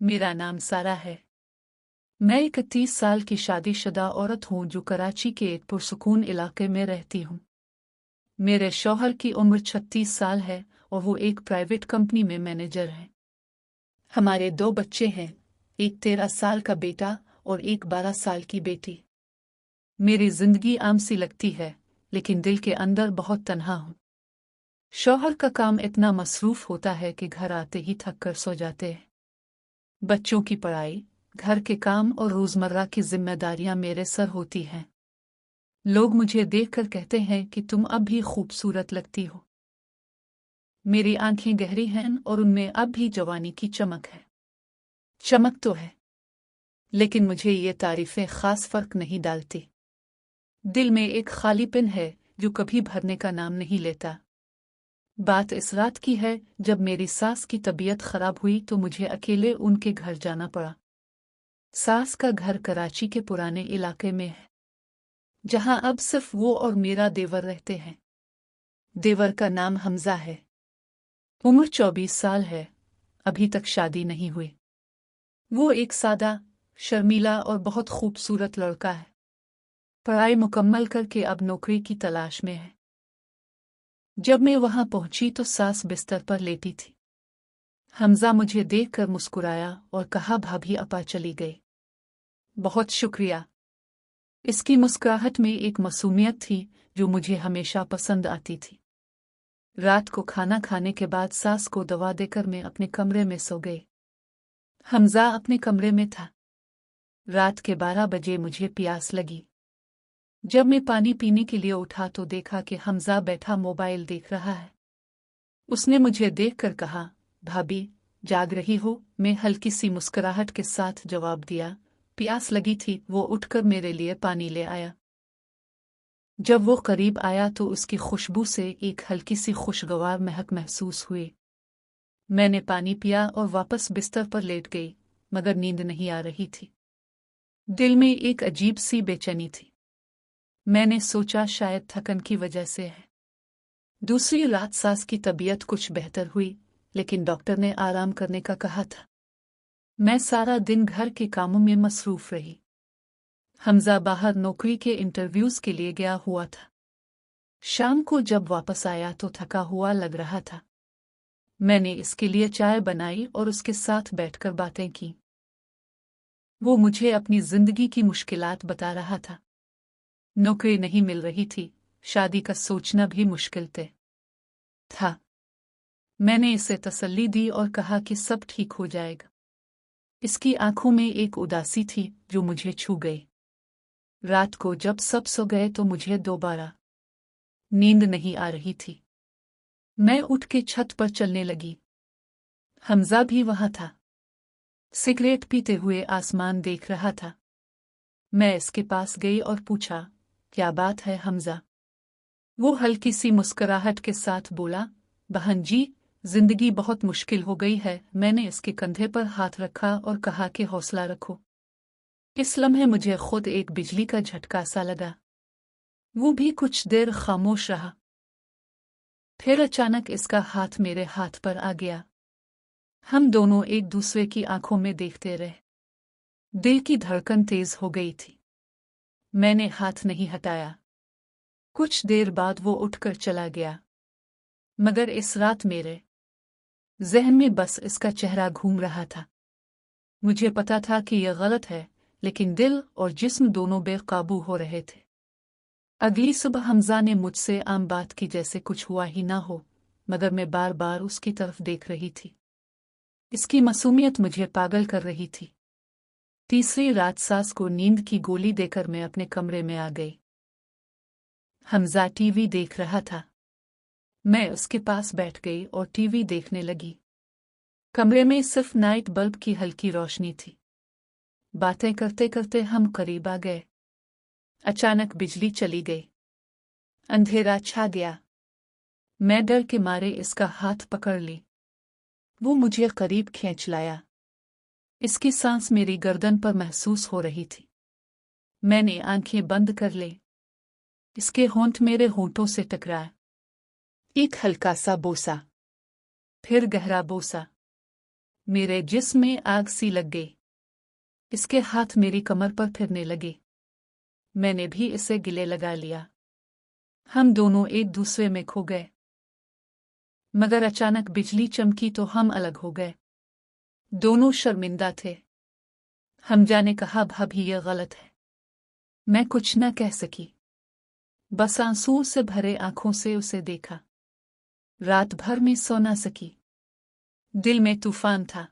मेरा नाम सारा है। मैं 31 साल की शादीशुदा औरत हूँ जो कराची के एक पुरसुकून इलाके में रहती हूँ। मेरे शौहर की उम्र 36 साल है और वो एक प्राइवेट कंपनी में मैनेजर हैं। हमारे 2 बच्चे हैं, एक 13 साल का बेटा और एक 12 साल की बेटी। मेरी जिंदगी आम सी लगती है, लेकिन दिल के अंदर बहुत तन्हा हूँ। शौहर का काम इतना मसरूफ होता है कि घर आते ही थक कर सो जाते हैं। बच्चों की पढ़ाई, घर के काम और रोजमर्रा की जिम्मेदारियां मेरे सर होती हैं। लोग मुझे देखकर कहते हैं कि तुम अब भी खूबसूरत लगती हो। मेरी आंखें गहरी हैं और उनमें अब भी जवानी की चमक है। चमक तो है, लेकिन मुझे ये तारीफें खास फर्क नहीं डालती। दिल में एक खालीपन है जो कभी भरने का नाम नहीं लेता। बात इस रात की है जब मेरी सास की तबीयत खराब हुई तो मुझे अकेले उनके घर जाना पड़ा। सास का घर कराची के पुराने इलाके में है, जहां अब सिर्फ वो और मेरा देवर रहते हैं। देवर का नाम हमजा है। उम्र 24 साल है, अभी तक शादी नहीं हुई। वो एक सादा, शर्मीला और बहुत खूबसूरत लड़का है। पढ़ाई मुकम्मल करके अब नौकरी की तलाश में है। जब मैं वहां पहुंची तो सास बिस्तर पर लेटी थी। हमजा मुझे देखकर मुस्कुराया और कहा, भाभी अपा चली गई। बहुत शुक्रिया। इसकी मुस्कुराहट में एक मासूमियत थी जो मुझे हमेशा पसंद आती थी। रात को खाना खाने के बाद सास को दवा देकर मैं अपने कमरे में सो गई। हमजा अपने कमरे में था। रात के 12 बजे मुझे प्यास लगी। जब मैं पानी पीने के लिए उठा तो देखा कि हमजा बैठा मोबाइल देख रहा है। उसने मुझे देखकर कहा, भाभी जाग रही हो? मैं हल्की सी मुस्कुराहट के साथ जवाब दिया, प्यास लगी थी। वो उठकर मेरे लिए पानी ले आया। जब वो करीब आया तो उसकी खुशबू से एक हल्की सी खुशगवार महक महसूस हुई। मैंने पानी पिया और वापस बिस्तर पर लेट गई, मगर नींद नहीं आ रही थी। दिल में एक अजीब सी बेचैनी थी। मैंने सोचा शायद थकन की वजह से है। दूसरी रात सास की तबीयत कुछ बेहतर हुई, लेकिन डॉक्टर ने आराम करने का कहा था। मैं सारा दिन घर के कामों में मसरूफ रही। हमजा बाहर नौकरी के इंटरव्यूज के लिए गया हुआ था। शाम को जब वापस आया तो थका हुआ लग रहा था। मैंने इसके लिए चाय बनाई और उसके साथ बैठकर बातें की। वो मुझे अपनी जिंदगी की मुश्किलात बता रहा था। नौकरी नहीं मिल रही थी, शादी का सोचना भी मुश्किल था। मैंने इसे तसल्ली दी और कहा कि सब ठीक हो जाएगा। इसकी आंखों में एक उदासी थी जो मुझे छू गई। रात को जब सब सो गए तो मुझे दोबारा नींद नहीं आ रही थी। मैं उठ के छत पर चलने लगी। हमजा भी वहां था, सिगरेट पीते हुए आसमान देख रहा था। मैं इसके पास गई और पूछा, क्या बात है हमजा? वो हल्की सी मुस्कुराहट के साथ बोला, बहन जी, जिंदगी बहुत मुश्किल हो गई है। मैंने इसके कंधे पर हाथ रखा और कहा कि हौसला रखो। इस लम्हे मुझे खुद एक बिजली का झटका सा लगा। वो भी कुछ देर खामोश रहा। फिर अचानक इसका हाथ मेरे हाथ पर आ गया। हम दोनों एक दूसरे की आंखों में देखते रहे। दिल की धड़कन तेज हो गई थी। मैंने हाथ नहीं हटाया। कुछ देर बाद वो उठकर चला गया, मगर इस रात मेरे जहन में बस इसका चेहरा घूम रहा था। मुझे पता था कि यह गलत है, लेकिन दिल और जिस्म दोनों बेकाबू हो रहे थे। अगली सुबह हमजा ने मुझसे आम बात की जैसे कुछ हुआ ही ना हो, मगर मैं बार बार उसकी तरफ देख रही थी। इसकी मासूमियत मुझे पागल कर रही थी। तीसरी रात सास को नींद की गोली देकर मैं अपने कमरे में आ गई। हमजा टीवी देख रहा था। मैं उसके पास बैठ गई और टीवी देखने लगी। कमरे में सिर्फ नाइट बल्ब की हल्की रोशनी थी। बातें करते करते हम करीब आ गए। अचानक बिजली चली गई। अंधेरा छा गया। मैं डर के मारे इसका हाथ पकड़ ली। वो मुझे करीब खींच लाया। इसकी सांस मेरी गर्दन पर महसूस हो रही थी। मैंने आंखें बंद कर ली। इसके होंठ मेरे होंठों से टकराए। एक हल्का सा बोसा, फिर गहरा बोसा। मेरे जिस्म में आग सी लग गई। इसके हाथ मेरी कमर पर फिरने लगे। मैंने भी इसे गले लगा लिया। हम दोनों एक दूसरे में खो गए। मगर अचानक बिजली चमकी तो हम अलग हो गए। दोनों शर्मिंदा थे। हमजा ने कहा, भाभी यह गलत है। मैं कुछ न कह सकी, बस आंसुओं से भरे आंखों से उसे देखा। रात भर में सो न सकी। दिल में तूफान था।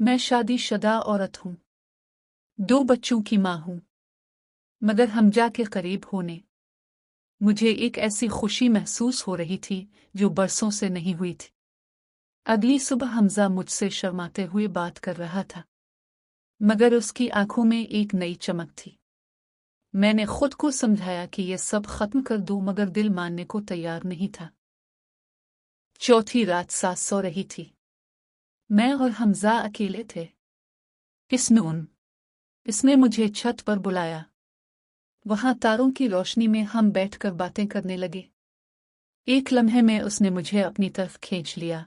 मैं शादीशुदा औरत हूं, 2 बच्चों की मां हूं, मगर हमजा के करीब होने मुझे एक ऐसी खुशी महसूस हो रही थी जो बरसों से नहीं हुई थी। अगली सुबह हमजा मुझसे शर्माते हुए बात कर रहा था, मगर उसकी आंखों में एक नई चमक थी। मैंने खुद को समझाया कि यह सब खत्म कर दूं, मगर दिल मानने को तैयार नहीं था। चौथी रात सास सो रही थी। मैं और हमजा अकेले थे। इसने मुझे छत पर बुलाया। वहां तारों की रोशनी में हम बैठकर बातें करने लगे। एक लम्हे में उसने मुझे अपनी तरफ खींच लिया।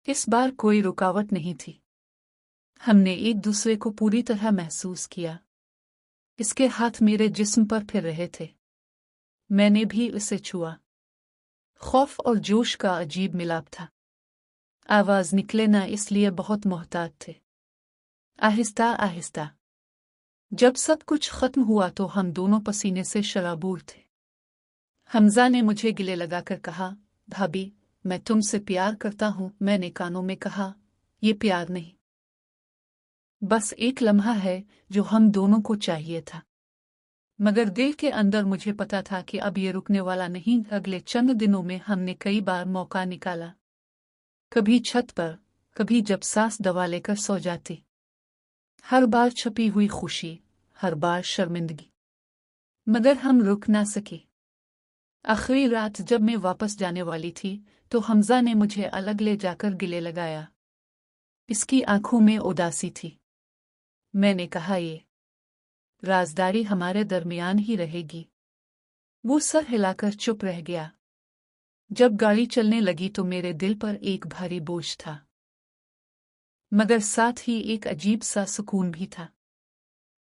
इस बार कोई रुकावट नहीं थी। हमने एक दूसरे को पूरी तरह महसूस किया। इसके हाथ मेरे जिस्म पर फिर रहे थे। मैंने भी उसे छुआ। खौफ और जोश का अजीब मिलाप था। आवाज निकले ना, इसलिए बहुत मोहतात थे। आहिस्ता आहिस्ता जब सब कुछ खत्म हुआ तो हम दोनों पसीने से शराबूर थे। हमजा ने मुझे गले लगाकर कहा, भाभी मैं तुमसे प्यार करता हूं। मैंने कानों में कहा, ये प्यार नहीं, बस एक लम्हा है जो हम दोनों को चाहिए था। मगर दिल के अंदर मुझे पता था कि अब ये रुकने वाला नहीं। अगले चंद दिनों में हमने कई बार मौका निकाला, कभी छत पर, कभी जब सास दवा लेकर सो जाती। हर बार छुपी हुई खुशी, हर बार शर्मिंदगी, मगर हम रुक ना सके। आखिरी रात जब मैं वापस जाने वाली थी तो हमजा ने मुझे अलग ले जाकर गले लगाया। इसकी आंखों में उदासी थी। मैंने कहा, ये राजदारी हमारे दरमियान ही रहेगी। वो सर हिलाकर चुप रह गया। जब गाड़ी चलने लगी तो मेरे दिल पर एक भारी बोझ था, मगर साथ ही एक अजीब सा सुकून भी था।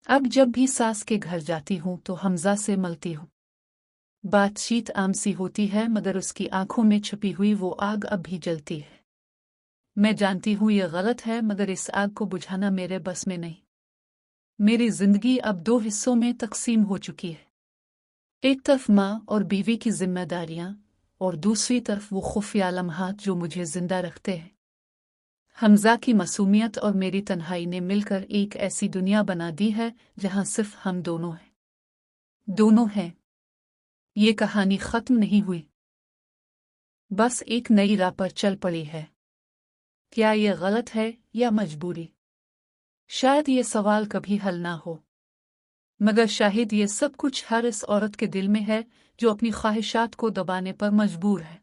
अब जब भी सास के घर जाती हूं तो हमजा से मिलती हूं। बातचीत आम सी होती है, मगर उसकी आंखों में छुपी हुई वो आग अब भी जलती है। मैं जानती हूं यह गलत है, मगर इस आग को बुझाना मेरे बस में नहीं। मेरी जिंदगी अब 2 हिस्सों में तकसीम हो चुकी है। एक तरफ माँ और बीवी की जिम्मेदारियां, और दूसरी तरफ वो खुफिया लम्हात जो मुझे जिंदा रखते हैं। हमजा की मासूमियत और मेरी तन्हाई ने मिलकर एक ऐसी दुनिया बना दी है जहां सिर्फ हम दोनों हैं। ये कहानी खत्म नहीं हुई, बस एक नई राह पर चल पड़ी है। क्या ये गलत है या मजबूरी? शायद ये सवाल कभी हल ना हो, मगर शायद ये सब कुछ हर इस औरत के दिल में है जो अपनी ख्वाहिशात को दबाने पर मजबूर है।